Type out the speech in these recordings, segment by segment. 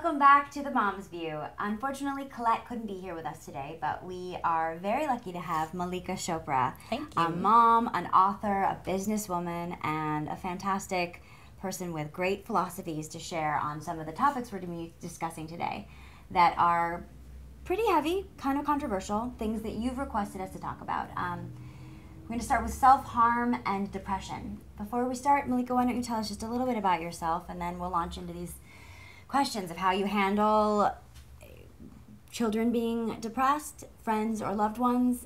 Welcome back to the Mom's View. Unfortunately, Katilette couldn't be here with us today, but we are very lucky to have Mallika Chopra. Thank you. A mom, an author, a businesswoman, and a fantastic person with great philosophies to share on some of the topics we're going to be discussing today that are pretty heavy, kind of controversial, things that you've requested us to talk about. We're going to start with self-harm and depression. Before we start, Mallika, why don't you tell us just a little bit about yourself, and then we'll launch into these questions of how you handle children being depressed, friends or loved ones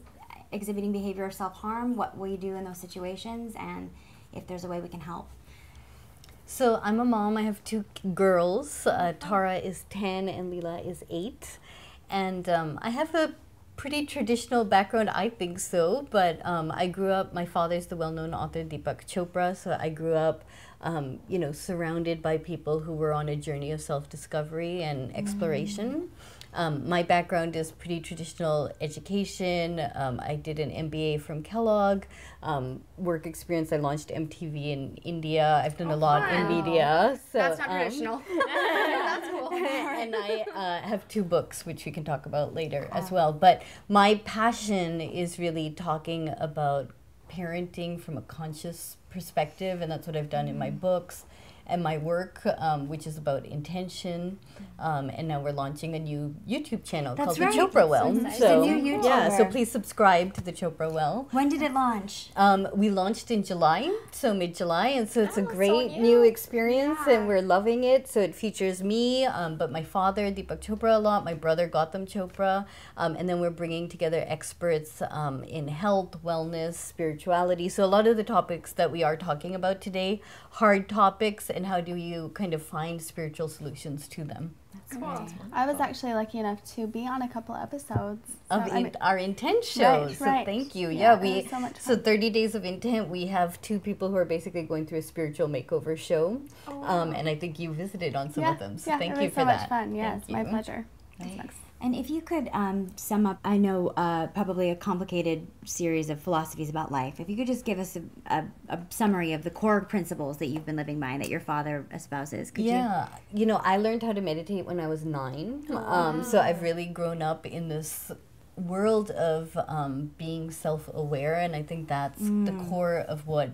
exhibiting behavior of self-harm, what will you do in those situations, and if there's a way we can help. So I'm a mom. I have two girls. Tara is 10 and Leela is 8. And I have a pretty traditional background, I think so, but I grew up, my father's the well-known author Deepak Chopra, so I grew up you know, surrounded by people who were on a journey of self-discovery and exploration. My background is pretty traditional education. I did an MBA from Kellogg. Work experience, I launched MTV in India. I've done a lot in media. So, that's not traditional. That's cool. And I have 2 books, which we can talk about later as well. But my passion is really talking about parenting from a conscious perspective, and that's what I've done in my books and my work, which is about intention. And now we're launching a new YouTube channel called The Chopra Well. So, the new YouTube. Yeah, so please subscribe to The Chopra Well. When did it launch? We launched in July, so mid-July, and so it's a great new experience, and we're loving it. So it features me, but my father, Deepak Chopra, a lot. My brother, Gautam Chopra, and then we're bringing together experts in health, wellness, spirituality. So a lot of the topics that we are talking about today, hard topics, and how do you kind of find spiritual solutions to them. That's cool. I was actually lucky enough to be on a couple episodes of our intent shows. Right. So thank you. Yeah, we so much so fun. 30 Days of Intent, we have 2 people who are basically going through a spiritual makeover show. Oh, wow. And I think you visited on some of them. So yeah, thank it you was for so that. much fun. Yes, Thank my you. pleasure. What's next? And if you could sum up, I know probably a complicated series of philosophies about life. If you could just give us a summary of the core principles that you've been living by and that your father espouses. Could you know, I learned how to meditate when I was 9. So I've really grown up in this world of being self-aware, and I think that's the core of what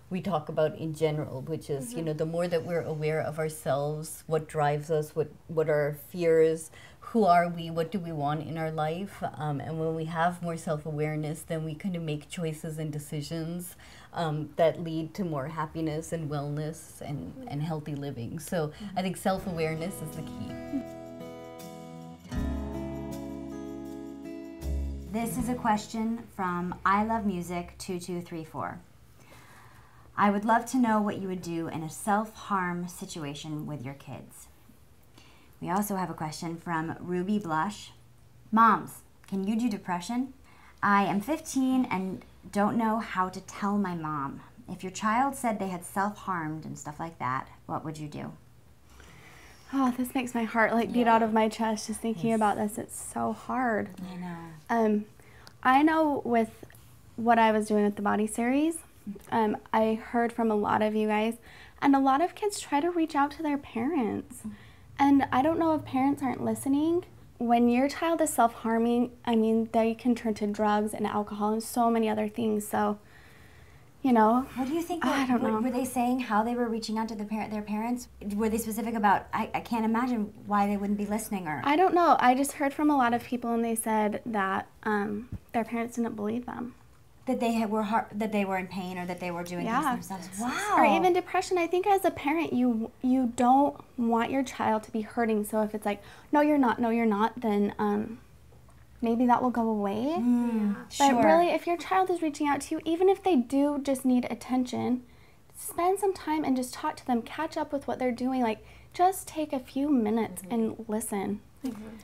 we talk about in general, which is, you know, the more that we're aware of ourselves, what drives us, what are our fears, who are we, what do we want in our life, and when we have more self-awareness, then we kind of make choices and decisions that lead to more happiness and wellness and healthy living. So I think self-awareness is the key. This is a question from I Love Music 2234. I would love to know what you would do in a self-harm situation with your kids. We also have a question from Ruby Blush. Moms, can you do depression? I am 15 and don't know how to tell my mom. If your child said they had self-harmed and stuff like that, what would you do? Oh, this makes my heart like beat out of my chest just thinking about this. It's so hard. I know. I know with what I was doing with the body series, I heard from a lot of you guys, and a lot of kids try to reach out to their parents. And I don't know if parents aren't listening. When your child is self-harming, I mean, they can turn to drugs and alcohol and so many other things. So, you know. What do you think? I don't know. Were they saying how they were reaching out to their parents? Were they specific about, I can't imagine why they wouldn't be listening, or? I don't know. I just heard from a lot of people, and they said that their parents didn't believe them. That they were in pain, or that they were doing things themselves. Wow. Or even depression. I think as a parent, you don't want your child to be hurting. So if it's like, no, you're not, then maybe that will go away. But really, if your child is reaching out to you, even if they do just need attention, spend some time and just talk to them, catch up with what they're doing. Like, just take a few minutes and listen.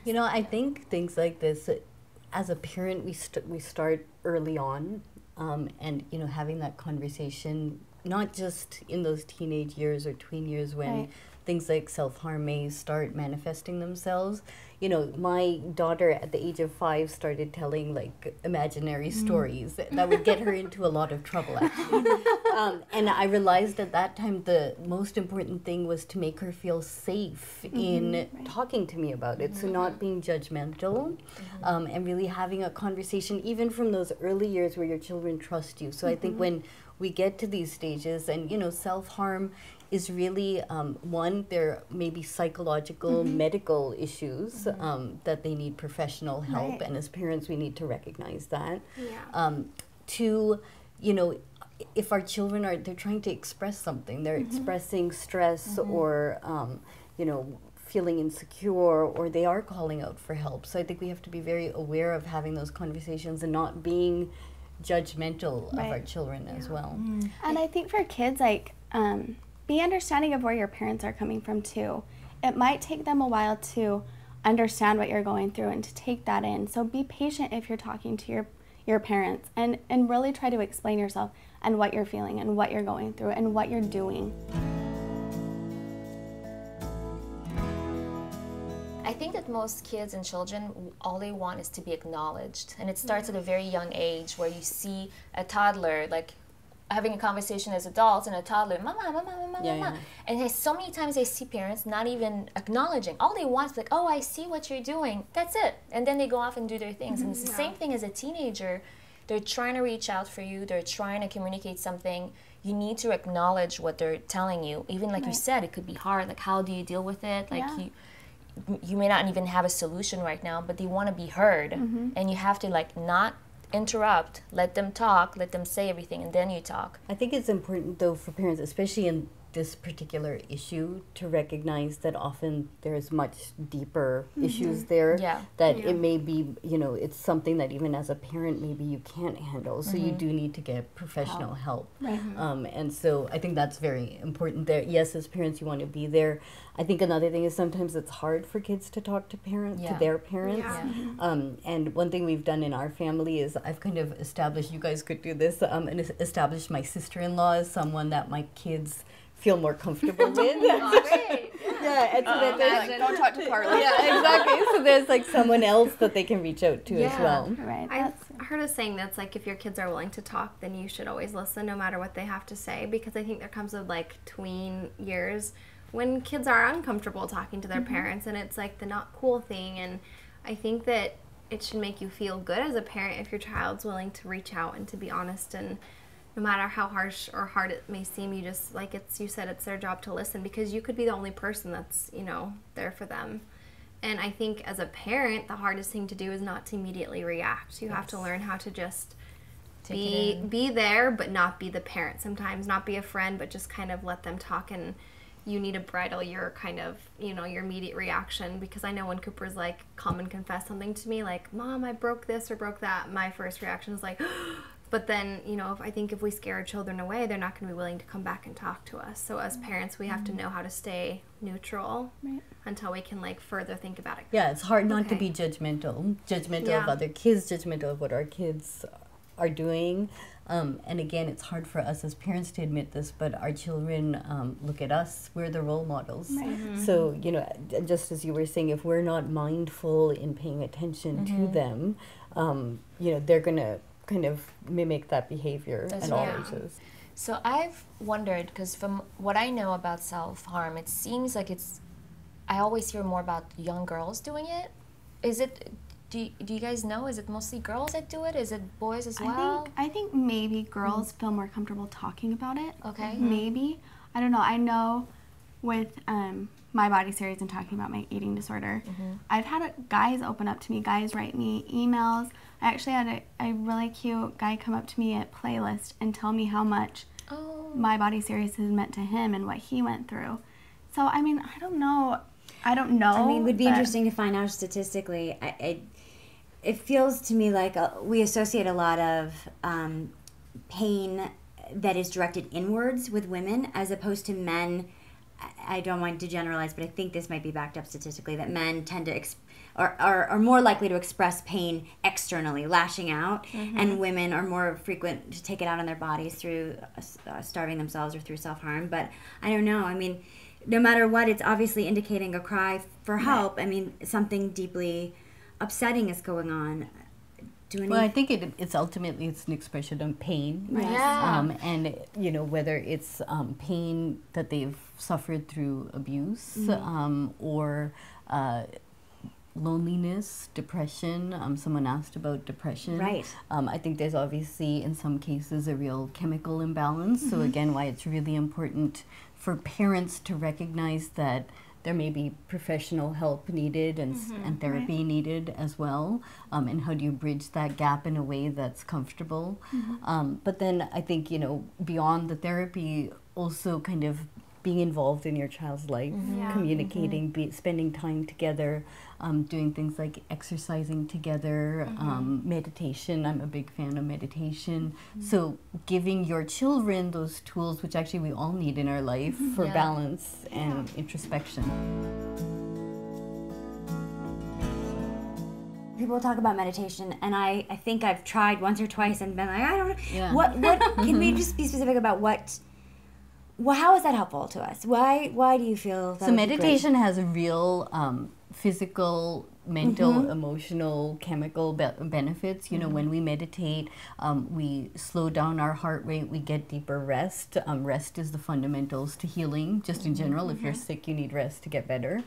You know, I think things like this, as a parent, we start early on, and you know, having that conversation, not just in those teenage years or tween years when things like self-harm may start manifesting themselves. You know, my daughter at the age of 5 started telling like imaginary stories that would get her into a lot of trouble, actually. And I realized at that time the most important thing was to make her feel safe in talking to me about it. So not being judgmental, and really having a conversation, even from those early years where your children trust you. So I think when we get to these stages, and self-harm is really one, there may be psychological, medical issues that they need professional help, and as parents we need to recognize that. Two, if our children they're trying to express something, they're expressing stress or feeling insecure, or they are calling out for help. So I think we have to be very aware of having those conversations and not being judgmental of our children as well. And I think for kids, like, be understanding of where your parents are coming from too. It might take them a while to understand what you're going through and to take that in. So be patient if you're talking to your parents, and really try to explain yourself and what you're feeling and what you're going through and what you're doing. I think that most kids and children, all they want is to be acknowledged. And it starts at a very young age, where you see a toddler, like, having a conversation as adults, and a toddler, mama, mama, mama, mama. And so many times I see parents not even acknowledging. All they want is like, oh, I see what you're doing. That's it. And then they go off and do their things. And it's the same thing as a teenager. They're trying to reach out for you. They're trying to communicate something. You need to acknowledge what they're telling you. Even like you said, it could be hard. Like, how do you deal with it? Like, you may not even have a solution right now, but they want to be heard. And you have to, like, not interrupt, let them talk, let them say everything, and then you talk. I think it's important, though, for parents, especially in this particular issue, to recognize that often there's much deeper issues there, that it may be, it's something that even as a parent maybe you can't handle, so you do need to get professional help. And so I think that's very important there. Yes, as parents you want to be there. I think another thing is sometimes it's hard for kids to talk to parents, to their parents. And one thing we've done in our family is I've kind of established, you guys could do this, and established my sister-in-law as someone that my kids feel more comfortable with. Great. And so that there's Like, don't talk to Carly. exactly. So there's like someone else that they can reach out to as well. I've heard a saying that's like, if your kids are willing to talk, then you should always listen, no matter what they have to say, because I think there comes with like tween years when kids are uncomfortable talking to their parents, and it's like the not cool thing. And I think that it should make you feel good as a parent if your child's willing to reach out and to be honest, and no matter how harsh or hard it may seem, you just, like you said, it's their job to listen, because you could be the only person that's, there for them. And I think as a parent, the hardest thing to do is not to immediately react. You have to learn how to just be there, but not be the parent sometimes, not be a friend, but just kind of let them talk. And you need to bridle your kind of, your immediate reaction, because I know when Cooper's like, come and confess something to me, like, Mom, I broke this or broke that, my first reaction is like, but then, if we scare our children away, they're not going to be willing to come back and talk to us. So as parents, we have to know how to stay neutral until we can, like, further think about it. Yeah, it's hard not to be judgmental of other kids, judgmental of what our kids are doing. And again, it's hard for us as parents to admit this, but our children look at us. We're the role models. So, just as you were saying, if we're not mindful in paying attention to them, they're going to kind of mimic that behavior at all ages. So I've wondered, because from what I know about self-harm, it seems like I always hear more about young girls doing it. Is it, do you guys know, is it mostly girls that do it? Is it boys as well? I think maybe girls feel more comfortable talking about it. Okay. Maybe. I don't know. I know with my body series and talking about my eating disorder, I've had guys open up to me, guys write me emails. I actually had a really cute guy come up to me at Playlist and tell me how much my body series has meant to him and what he went through. So, I mean, I don't know. I mean, it would be interesting to find out statistically. It feels to me like we associate a lot of pain that is directed inwards with women as opposed to men. I don't want to generalize, but I think this might be backed up statistically, that men tend to are more likely to express pain externally, lashing out, and women are more frequent to take it out on their bodies through starving themselves or through self-harm. But I don't know. I mean, no matter what, it's obviously indicating a cry for help. I mean, something deeply upsetting is going on. do any? Well, I think it's ultimately it's an expression of pain. Yeah. And, you know, whether it's pain that they've suffered through abuse or loneliness, depression. Someone asked about depression. Right. I think there's obviously, in some cases, a real chemical imbalance. So again, why it's really important for parents to recognize that there may be professional help needed and therapy needed as well. And how do you bridge that gap in a way that's comfortable? But then I think, you know, beyond the therapy, also kind of being involved in your child's life, communicating, spending time together, doing things like exercising together, meditation. I'm a big fan of meditation. So giving your children those tools, which actually we all need in our life for balance and introspection. People talk about meditation, and I think I've tried once or twice and been like, I don't know. Yeah. What can we just be specific about how is that helpful to us? Why do you feel that? So meditation has a real physical, mental, emotional, chemical benefits. You know, when we meditate, we slow down our heart rate, we get deeper rest. Rest is the fundamentals to healing, just in general. If you're sick, you need rest to get better.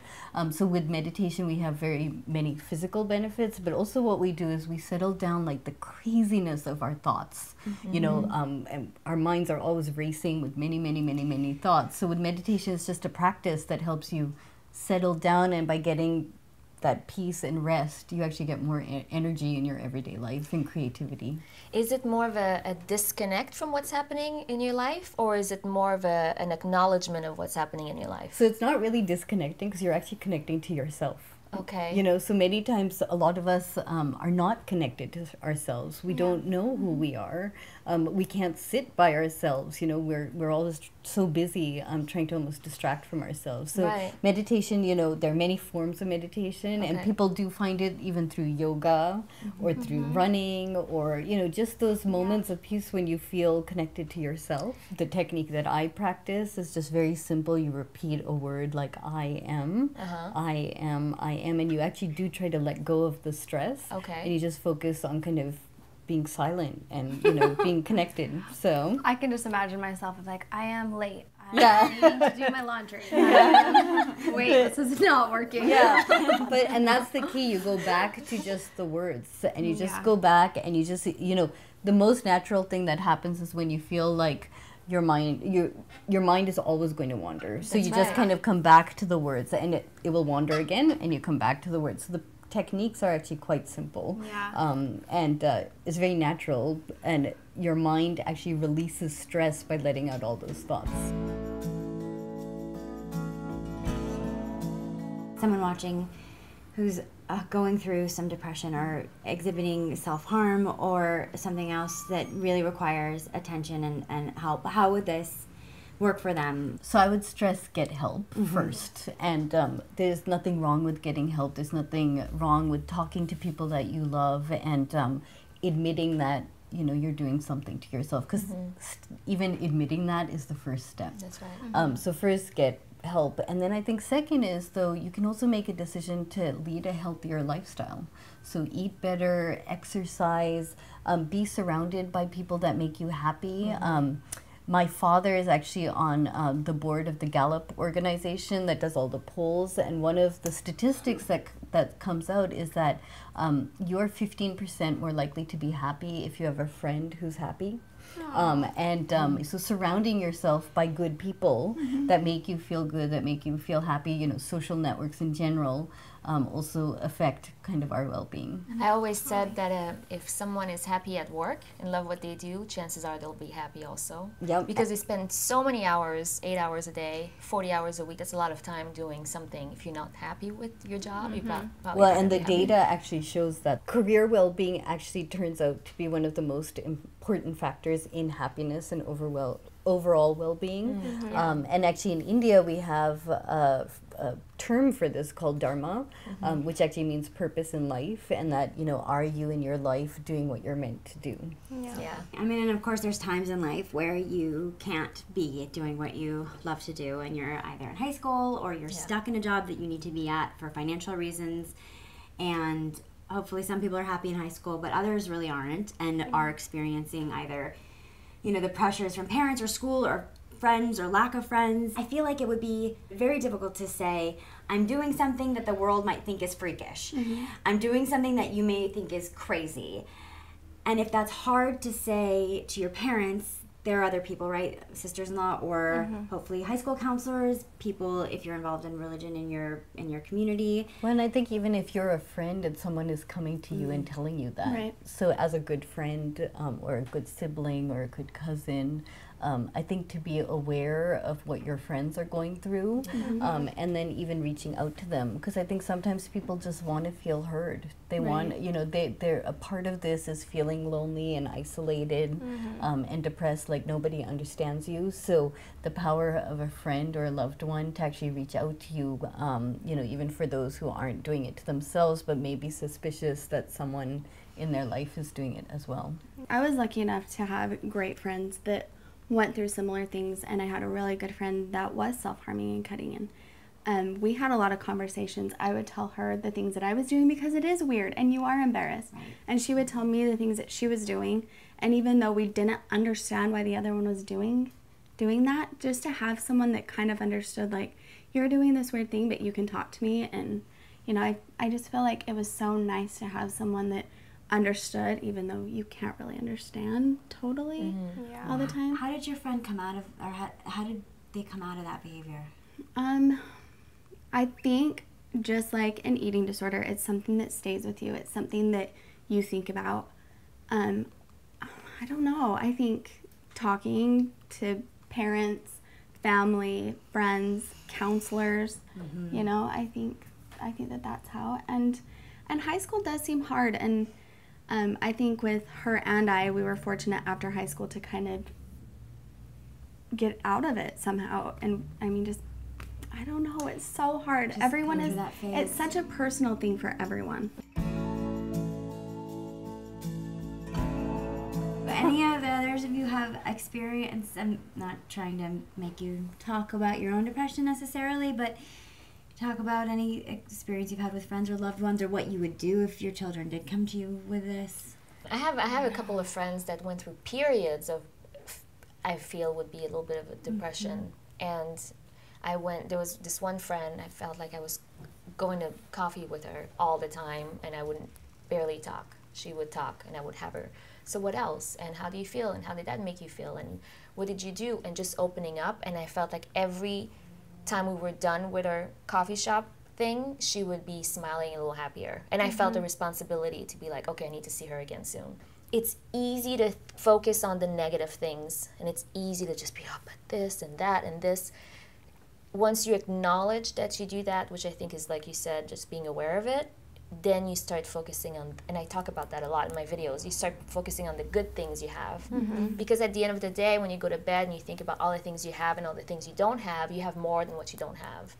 So with meditation, we have very many physical benefits, but also what we do is we settle down like the craziness of our thoughts. You know, and our minds are always racing with many thoughts. So with meditation, it's just a practice that helps you settle down, and by getting that peace and rest, you actually get more energy in your everyday life and creativity. Is it more of a disconnect from what's happening in your life, or is it more of an acknowledgement of what's happening in your life? So it's not really disconnecting, because you're actually connecting to yourself. Okay. You know, so many times a lot of us are not connected to ourselves. We don't know who we are. We can't sit by ourselves. You know, we're always so busy trying to almost distract from ourselves. So meditation, you know, there are many forms of meditation, and people do find it even through yoga or through running, or, you know, just those moments of peace when you feel connected to yourself. The technique that I practice is just very simple. You repeat a word like I am, I am, and you actually do try to let go of the stress. And you just focus on kind of being silent and, you know, being connected. So I can just imagine myself as like, I am late. I Yeah. need to do my laundry. Wait, this is not working. and that's the key. You go back to just the words, and you just go back, and you just, you know, the most natural thing that happens is when you feel like your mind is always going to wander. So you just kind of come back to the words, and it will wander again, and you come back to the words. So the techniques are actually quite simple, and it's very natural, and your mind actually releases stress by letting out all those thoughts. Someone watching who's going through some depression or exhibiting self-harm or something else that really requires attention and help, how would this work for them? So I would stress get help first, and there's nothing wrong with getting help. There's nothing wrong with talking to people that you love, and admitting that, you know, you're doing something to yourself, because even admitting that is the first step. That's right. So first get help, and then I think second is, though, you can also make a decision to lead a healthier lifestyle. So eat better, exercise, be surrounded by people that make you happy. My father is actually on the board of the Gallup organization that does all the polls, and one of the statistics that comes out is that you're 15% more likely to be happy if you have a friend who's happy. So surrounding yourself by good people that make you feel good, that make you feel happy, you know, social networks in general also affect kind of our well-being. I always said that if someone is happy at work and love what they do, chances are they'll be happy also. Yep. Because they spend so many hours, 8 hours a day, 40 hours a week. That's a lot of time doing something. If you're not happy with your job, you're probably Well, not and the gonna be happy. data actually shows that career well-being actually turns out to be one of the most important factors in happiness and overall well-being. And actually in India we have a term for this called dharma, which actually means purpose in life, and that, you know, are you in your life doing what you're meant to do? Yeah. I mean, and of course there's times in life where you can't be doing what you love to do, and you're either in high school or you're stuck in a job that you need to be at for financial reasons, and hopefully some people are happy in high school, but others really aren't and are experiencing either, you know, the pressures from parents or school or friends or lack of friends. I feel like it would be very difficult to say, I'm doing something that the world might think is freakish. I'm doing something that you may think is crazy. And if that's hard to say to your parents, there are other people, right? Sisters-in-law or hopefully high school counselors, people if you're involved in religion in your community. Well, and I think even if you're a friend and someone is coming to you and telling you that, Right. so as a good friend or a good sibling or a good cousin, I think to be aware of what your friends are going through and then even reaching out to them, because I think sometimes people just want to feel heard. They want, you know, they're a part of this is feeling lonely and isolated and depressed, like nobody understands you. So the power of a friend or a loved one to actually reach out to you, you know, even for those who aren't doing it to themselves but maybe suspicious that someone in their life is doing it as well. I was lucky enough to have great friends that went through similar things, and I had a really good friend that was self-harming and cutting in. We had a lot of conversations. I would tell her the things that I was doing because it is weird and you are embarrassed. And she would tell me the things that she was doing. And even though we didn't understand why the other one was doing that, just to have someone that kind of understood, like, you're doing this weird thing, but you can talk to me. And, you know, I just feel like it was so nice to have someone that understood, even though you can't really understand totally all the time. How did your friend come out of, or how did they come out of that behavior? I think just like an eating disorder, it's something that stays with you. It's something that you think about. I don't know. I think talking to parents, family, friends, counselors, you know, I think that that's how. And high school does seem hard. And I think with her and I, we were fortunate after high school to kind of get out of it somehow. And I mean, just, I don't know, it's so hard. Just Everyone go is, through that phase. it's such a personal thing for everyone. Any of the others of you have experience? I'm not trying to make you talk about your own depression necessarily, but talk about any experience you've had with friends or loved ones, or what you would do if your children did come to you with this. I have a couple of friends that went through periods of, I feel would be a little bit of a depression. And there was this one friend, I felt like I was going to coffee with her all the time and I wouldn't barely talk. She would talk and I would have her, so what else? And how do you feel? And how did that make you feel? And what did you do? And just opening up. And I felt like every time we were done with our coffee shop thing, she would be smiling a little happier. And I felt a responsibility to be like, okay, I need to see her again soon. It's easy to focus on the negative things, and it's easy to just be, oh, but this and that and this. Once you acknowledge that you do that, which I think is, like you said, just being aware of it, then you start focusing on, and I talk about that a lot in my videos, you start focusing on the good things you have. Because at the end of the day, when you go to bed and you think about all the things you have and all the things you don't have, you have more than what you don't have.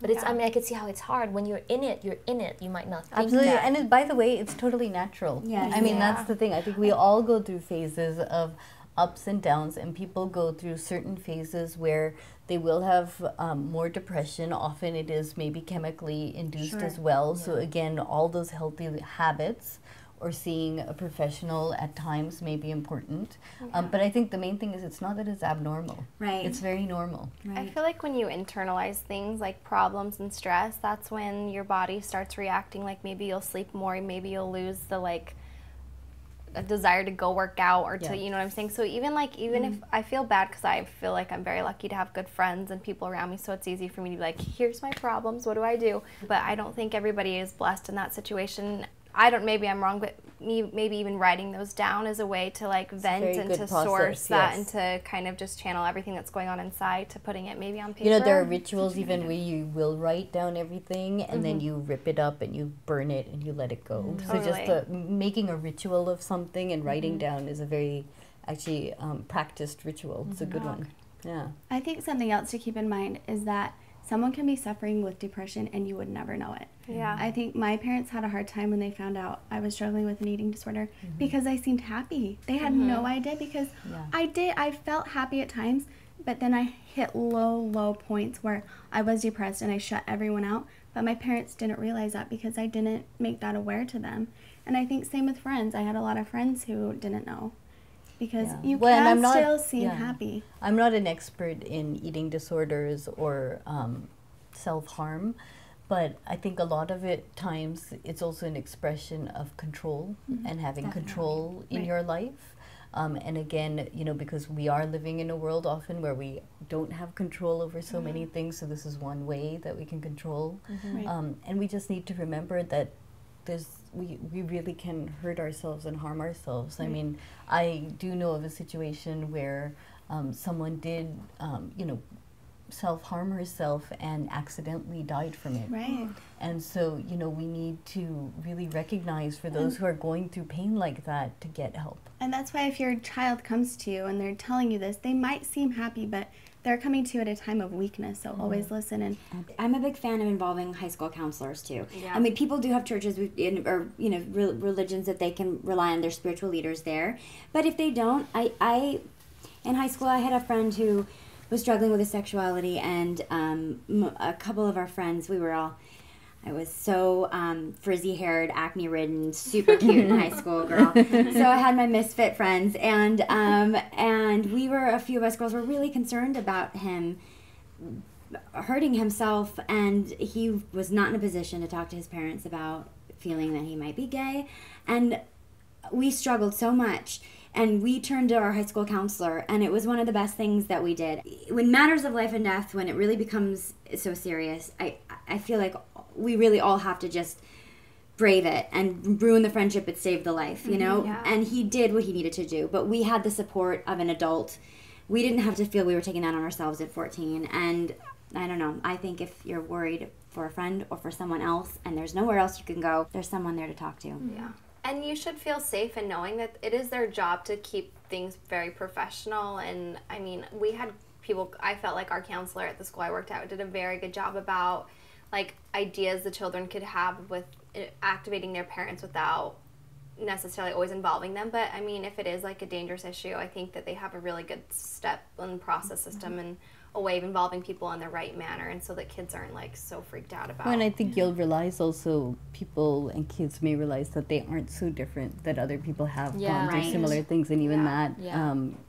But it's, I mean, I could see how it's hard. When you're in it, you're in it. You might not think Absolutely. that. And by the way, it's totally natural. Yes. I mean, that's the thing. I think we all go through phases of ups and downs, and people go through certain phases where they will have more depression. Often it is maybe chemically induced as well. So again, all those healthy habits or seeing a professional at times may be important. But I think the main thing is it's not that it's abnormal. Right. It's very normal. Right. I feel like when you internalize things like problems and stress, that's when your body starts reacting. Like maybe you'll sleep more, maybe you'll lose the a desire to go work out or to, you know what I'm saying? So even if I feel bad, because I feel like I'm very lucky to have good friends and people around me, so it's easy for me to be like, here's my problems, what do I do? But I don't think everybody is blessed in that situation. Maybe I'm wrong, but maybe even writing those down is a way to vent and to source that and to kind of just channel everything that's going on inside to putting it maybe on paper. You know, there are rituals even where you will write down everything and then you rip it up and you burn it and you let it go. Totally. So just making a ritual of something and writing down is a very actually practiced ritual. It's a good one. Yeah. I think something else to keep in mind is that someone can be suffering with depression and you would never know it. Yeah. I think my parents had a hard time when they found out I was struggling with an eating disorder because I seemed happy. They had no idea because I felt happy at times, but then I hit low points where I was depressed and I shut everyone out. But my parents didn't realize that because I didn't make that aware to them. And I think same with friends. I had a lot of friends who didn't know. Because you can still seem happy. I'm not an expert in eating disorders or self-harm, but I think a lot of it times it's also an expression of control and having control in your life. And again, you know, because we are living in a world often where we don't have control over so many things, so this is one way that we can control. And we just need to remember that we really can hurt ourselves and harm ourselves. I mean, I do know of a situation where someone did, you know, self-harm herself and accidentally died from it. Right. And so, you know, we need to really recognize for those who are going through pain like that to get help. And that's why if your child comes to you and they're telling you this, they might seem happy, but they're coming to you at a time of weakness, so always listen. And I'm a big fan of involving high school counselors too. Yeah. I mean, people do have churches or you know religions that they can rely on their spiritual leaders there. But if they don't, I in high school I had a friend who was struggling with his sexuality, and a couple of our friends, I was so frizzy-haired, acne-ridden, super cute in high school girl. So I had my misfit friends, and a few of us girls were really concerned about him hurting himself, and he was not in a position to talk to his parents about feeling that he might be gay, and we struggled so much. And we turned to our high school counselor, and it was one of the best things that we did. When matters of life and death, when it really becomes so serious, I feel like we really all have to just brave it and ruin the friendship but save the life, you know? Yeah. And he did what he needed to do, but we had the support of an adult. We didn't have to feel we were taking that on ourselves at 14. And I don't know, I think if you're worried for a friend or for someone else and there's nowhere else you can go, there's someone there to talk to. Yeah. And you should feel safe in knowing that it is their job to keep things very professional. And I mean, we had people, I felt like our counselor at the school I worked at did a very good job about like ideas the children could have with activating their parents without necessarily always involving them. But I mean, if it is like a dangerous issue, I think that they have a really good step and process system and a way of involving people in the right manner, and so that kids aren't like so freaked out about. Well, and I think you'll realize also people and kids may realize that they aren't so different, that other people have gone through similar things, and even that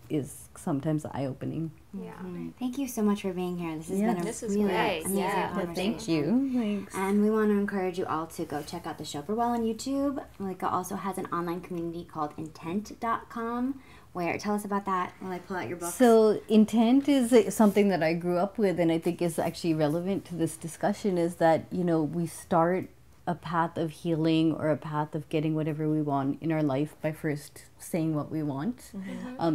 is sometimes eye-opening. Yeah. Thank you so much for being here. This has been a really great. amazing conversation. Thank you. Thanks. And we want to encourage you all to go check out the Chopra well on YouTube. Mallika also has an online community called intent.com. Tell us about that while I pull out your book. So intent is something that I grew up with, and I think is actually relevant to this discussion, is that, you know, we start a path of healing or a path of getting whatever we want in our life by first saying what we want.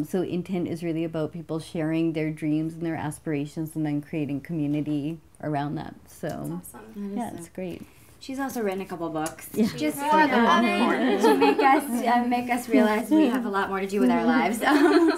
So intent is really about people sharing their dreams and their aspirations and then creating community around that. So That's awesome. yeah, it's great. She's also written a couple books. Yeah. Just for to make us realize we have a lot more to do with our lives.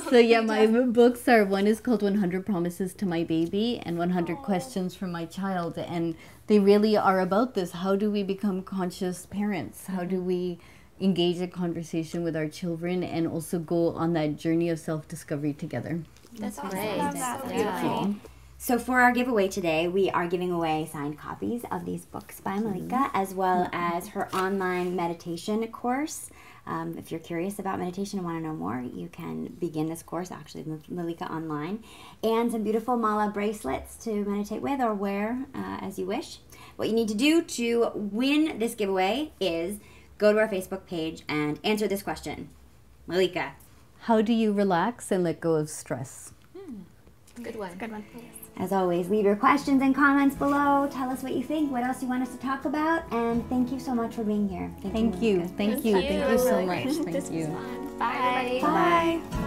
So yeah, my books are, one is called 100 Promises to My Baby and 100 Questions from My Child, and they really are about this. How do we become conscious parents? How do we engage in conversation with our children and also go on that journey of self-discovery together? That's awesome. great. Love that. So Yeah. beautiful. So for our giveaway today, we are giving away signed copies of these books by Mallika, as well as her online meditation course. If you're curious about meditation and want to know more, you can begin this course actually with Mallika online. And some beautiful mala bracelets to meditate with or wear as you wish. What you need to do to win this giveaway is go to our Facebook page and answer this question. Mallika. How do you relax and let go of stress? Good one. good one. As always, leave your questions and comments below. Tell us what you think, what else you want us to talk about, and thank you so much for being here. Thank you. Mallika. Thank you so much. Thank This you. was fun. Bye. Bye. Bye.